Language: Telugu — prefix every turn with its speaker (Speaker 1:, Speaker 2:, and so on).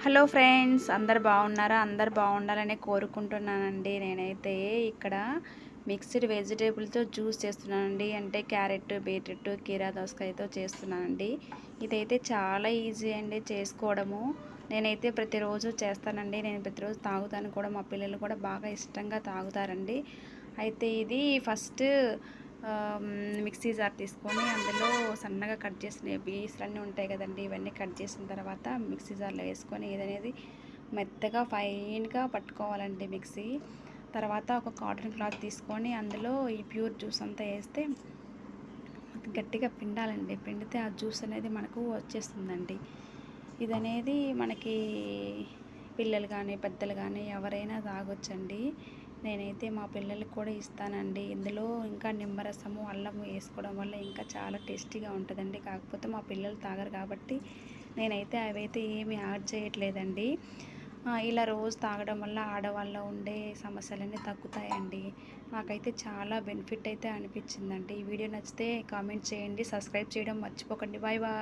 Speaker 1: హలో ఫ్రెండ్స్, అందరు బాగున్నారా? అందరు బాగుండాలని కోరుకుంటున్నానండి. నేనైతే ఇక్కడ మిక్స్డ్ వెజిటేబుల్తో జ్యూస్ చేస్తున్నానండి. అంటే క్యారెట్, బీట్రూట్, కీరా దోసకాయతో చేస్తున్నానండి. ఇదైతే చాలా ఈజీ అండి చేసుకోవడము. నేనైతే ప్రతిరోజు చేస్తానండి. నేను ప్రతిరోజు తాగుతాను కూడా. మా పిల్లలు కూడా బాగా ఇష్టంగా తాగుతారండి. అయితే ఇది ఫస్ట్ మిక్సీ జార్ తీసుకొని అందులో సన్నగా కట్ చేసిన పీసులన్నీ ఉంటాయి కదండి, ఇవన్నీ కట్ చేసిన తర్వాత మిక్సీ జార్లో వేసుకొని ఇదనేది మెత్తగా ఫైన్గా పట్టుకోవాలండి మిక్సీ. తర్వాత ఒక కాటన్ క్లాత్ తీసుకొని అందులో ఈ ప్యూర్ జ్యూస్ అంతా వేస్తే గట్టిగా పిండాలండి. పిండితే ఆ జ్యూస్ అనేది మనకు వచ్చేస్తుందండి. ఇదనేది మనకి పిల్లలు కానీ పెద్దలు కానీ ఎవరైనా తాగొచ్చండి. నేనైతే మా పిల్లలకు కూడా ఇస్తానండి. ఇందులో ఇంకా నిమ్మరసము, అల్లము వేసుకోవడం వల్ల ఇంకా చాలా టేస్టీగా ఉంటుందండి. కాకపోతే మా పిల్లలు తాగరు కాబట్టి నేనైతే అవైతే ఏమీ యాడ్ చేయట్లేదండి. ఇలా రోజు తాగడం వల్ల ఆడవాళ్ళ ఉండే సమస్యలన్నీ తగ్గుతాయండి. నాకైతే చాలా బెనిఫిట్ అయితే అనిపించిందండి. ఈ వీడియో నచ్చితే కామెంట్ చేయండి, సబ్స్క్రైబ్ చేయడం మర్చిపోకండి. Bye bye.